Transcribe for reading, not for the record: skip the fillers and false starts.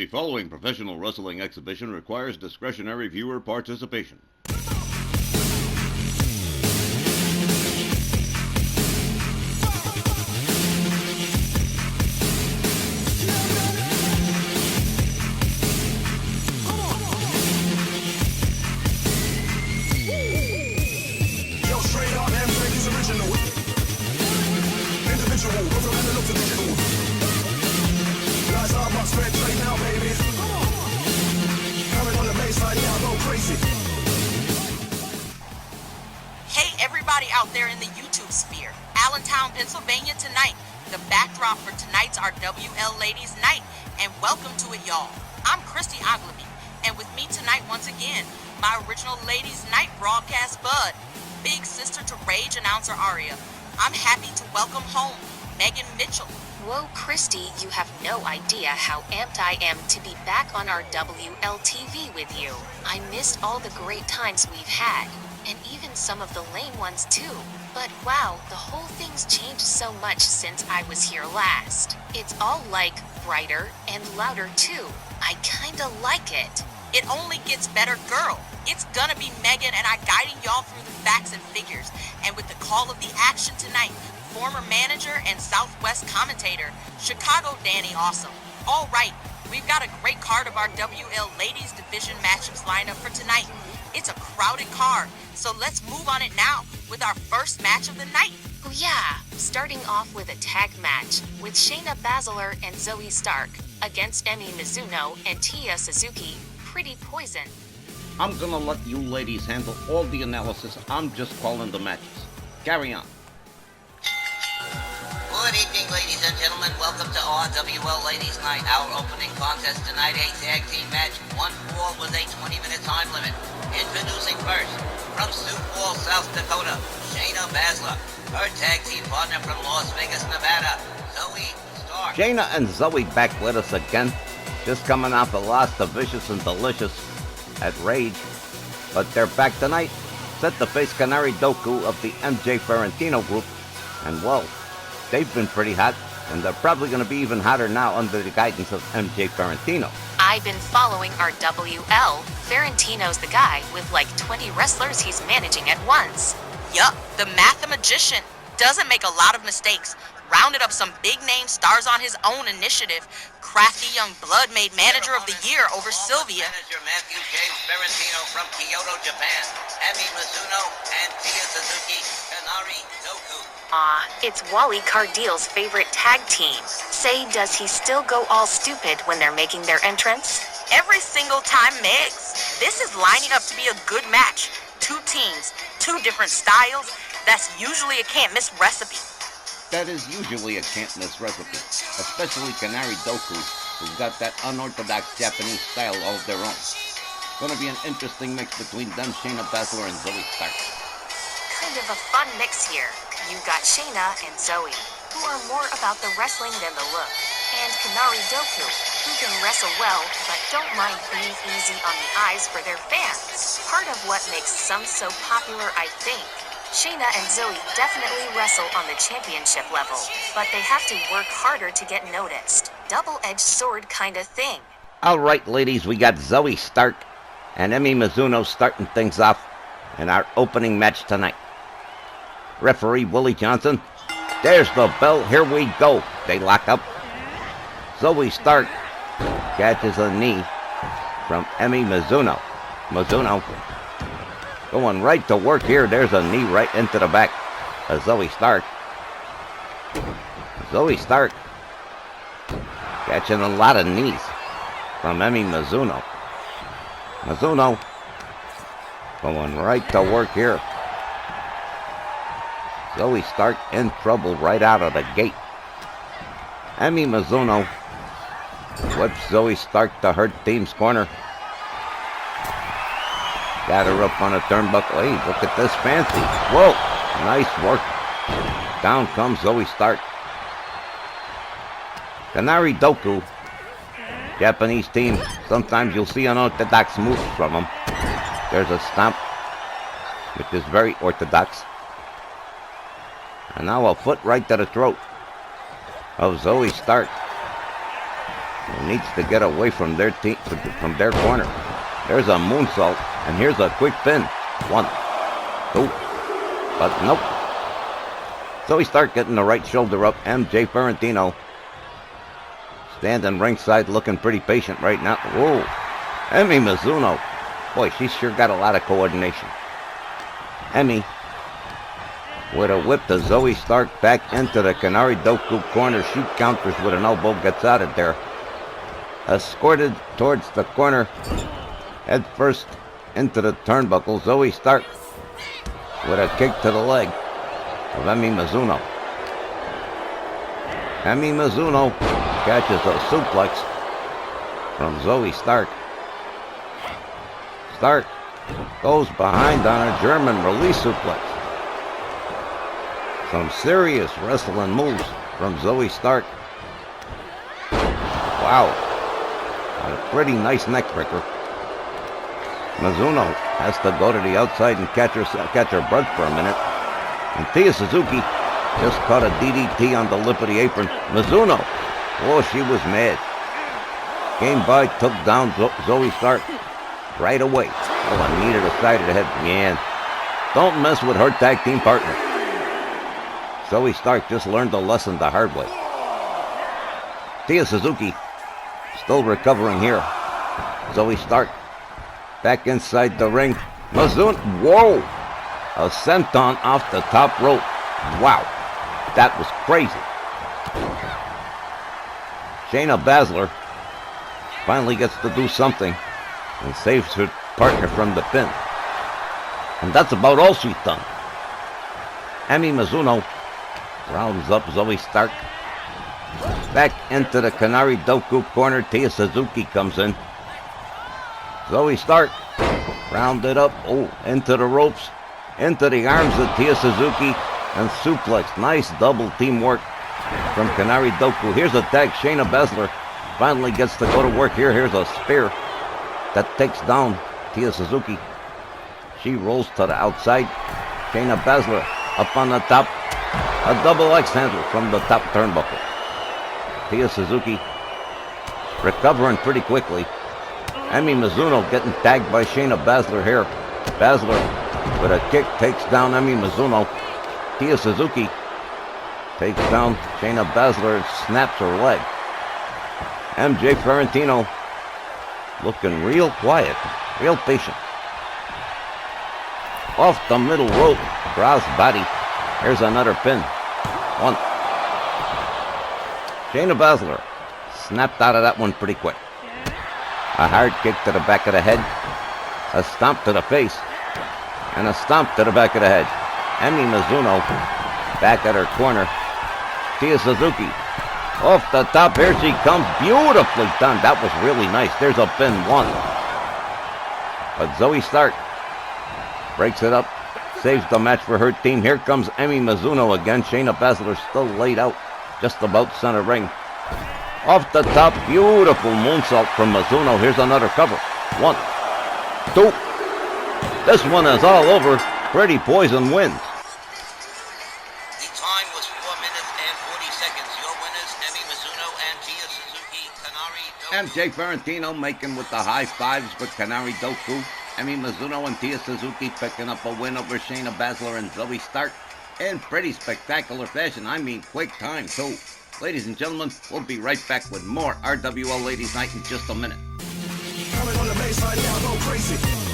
The following professional wrestling exhibition requires discretionary viewer participation. Out there in the YouTube sphere, Allentown, Pennsylvania tonight, the backdrop for tonight's RWL Ladies Night, and welcome to it, y'all. I'm Christy Ogilvy, and with me tonight once again, my original Ladies Night broadcast bud, big sister to Rage announcer Aria. I'm happy to welcome home Megan Mitchell. Whoa, Christy, you have no idea how amped I am to be back on RWL TV with you. I missed all the great times we've had. And even some of the lame ones too. But wow, the whole thing's changed so much since I was here last. It's all like brighter and louder too. I kinda like it. It only gets better, girl. It's gonna be Megan and I guiding y'all through the facts and figures. And with the call of the action tonight, former manager and Southwest commentator, Chicago Danny Awesome. All right, we've got a great card of our WL Ladies Division matchups lined up for tonight. It's a crowded card, so let's move on it now with our first match of the night. Oh yeah, starting off with a tag match with Shayna Baszler and Zoey Stark against Emi Mizuno and Tia Suzuki, Pretty Poison. I'm gonna let you ladies handle all the analysis. I'm just calling the matches. Carry on. Good evening, ladies and gentlemen. Welcome to RWL Ladies Night. Our opening contest tonight, a tag team match, 1 fall with a 20-minute time limit. Introducing first, from Sioux Falls, South Dakota, Shayna Baszler. Her tag team partner from Las Vegas, Nevada, Zoey Stark. Shayna and Zoey back with us again. Just coming off a loss to Vicious and Delicious at Rage. But they're back tonight, set to face Kanari Doku of the MJ Ferrantino group. And well, they've been pretty hot, and they're probably going to be even hotter now under the guidance of MJ Ferrantino. I've been following RWL. Ferrantino's the guy with like 20 wrestlers he's managing at once. Yup, the mathematician doesn't make a lot of mistakes. Rounded up some big-name stars on his own initiative. Crafty young blood made manager of the year over Sylvia. Manager Matthew James Ferrantino from Kyoto, Japan. Emi Mizuno and Tia Suzuki, Kanari, Doku. It's Wally Cardeal's favorite tag team. Say, does he still go all stupid when they're making their entrance? Every single time, Megs. This is lining up to be a good match. 2 teams, 2 different styles. That's usually a can't-miss recipe. That is usually a can't-miss recipe, especially Kanari Doku, who's got that unorthodox Japanese style all of their own. Gonna be an interesting mix between them, Shayna Baszler and Zoey Stark. Kind of a fun mix here. You've got Shayna and Zoey, who are more about the wrestling than the look, and Kanari Doku, who can wrestle well, but don't mind being easy on the eyes for their fans. Part of what makes some so popular, I think. Shayna and Zoey definitely wrestle on the championship level, but they have to work harder to get noticed. Double-edged sword kind of thing. All right, ladies, we got Zoey Stark and Emi Mizuno starting things off in our opening match tonight. Referee Willie Johnson. There's the bell. Here we go. They lock up. Zoey Stark catches a knee from Emi Mizuno. Mizuno going right to work here. There's a knee right into the back of Zoey Stark. Zoey Stark catching a lot of knees from Emi Mizuno. Mizuno going right to work here. Zoey Stark in trouble right out of the gate. Emi Mizuno whips Zoey Stark to her team's corner. Got her up on a turnbuckle. Hey, look at this fancy. Whoa, nice work. Down comes Zoey Stark. Kanari Doku, Japanese team. Sometimes you'll see unorthodox moves from them. There's a stomp, which is very orthodox. And now a foot right to the throat of Zoey Stark. He needs to get away from their team, from their corner. There's a moonsault, and here's a quick pin. 1, 2, but nope. So we start getting the right shoulder up. MJ Ferrantino standing ringside, looking pretty patient right now. Whoa, Emmy Mizuno. Boy, she's sure got a lot of coordination. Emmy with a whip to Zoey Stark back into the Kanari Doku corner. Shoot counters with an elbow, gets out of there. Escorted towards the corner, head first into the turnbuckle. Zoey Stark with a kick to the leg of Emmy Mizuno. Emmy Mizuno catches a suplex from Zoey Stark. Stark goes behind on a German release suplex. Some serious wrestling moves from Zoey Stark. Wow. A pretty nice neck breaker. Mizuno has to go to the outside and catch her breath for a minute. And Tia Suzuki just caught a DDT on the lip of the apron. Mizuno, oh, she was mad. Came by, took down Zoey Stark right away. Oh, a knee to the side of the head. Man, don't mess with her tag team partner. Zoey Stark just learned the lesson the hard way. Tia Suzuki still recovering here. Zoey Stark back inside the ring. Mizuno, whoa! A senton off the top rope. Wow, that was crazy. Shayna Baszler finally gets to do something and saves her partner from the pin. And that's about all she's done. Emmy Mizuno rounds up Zoey Stark. Back into the Kanari Doku corner. Tia Suzuki comes in. Zoey Stark rounded up, into the ropes, into the arms of Tia Suzuki, and suplex. Nice double teamwork from Kanari Doku. Here's a tag. Shayna Baszler finally gets to go to work here. Here's a spear that takes down Tia Suzuki. She rolls to the outside. Shayna Baszler up on the top. A double X handle from the top turnbuckle. Tia Suzuki recovering pretty quickly. Emmy Mizuno getting tagged by Shayna Baszler here. Baszler with a kick takes down Emmy Mizuno. Tia Suzuki takes down Shayna Baszler and snaps her leg. MJ Ferrantino looking real quiet, real patient. Off the middle rope, cross body. Here's another pin. 1. Shayna Baszler snapped out of that one pretty quick. A hard kick to the back of the head. A stomp to the face. And a stomp to the back of the head. Emmy Mizuno back at her corner. Tia Suzuki off the top. Here she comes. Beautifully done. That was really nice. There's a pin. 1. But Zoey Stark breaks it up. Saves the match for her team. Here comes Emmy Mizuno again. Shayna Baszler still laid out just about center ring. Off the top, beautiful moonsault from Mizuno. Here's another cover. 1, 2. This one is all over. Pretty Poison wins. The time was 4 minutes and 40 seconds. Your winners, Emmy Mizuno and Tia Suzuki. Kanari Doku. MJ Ferrantino making with the high fives with Kanari Doku. Emmy Mizuno and Tia Suzuki picking up a win over Shayna Baszler and Zoey Stark in pretty spectacular fashion. I mean, quick time, too. Ladies and gentlemen, we'll be right back with more RWL Ladies Night in just a minute. Coming on the baseline, now go crazy.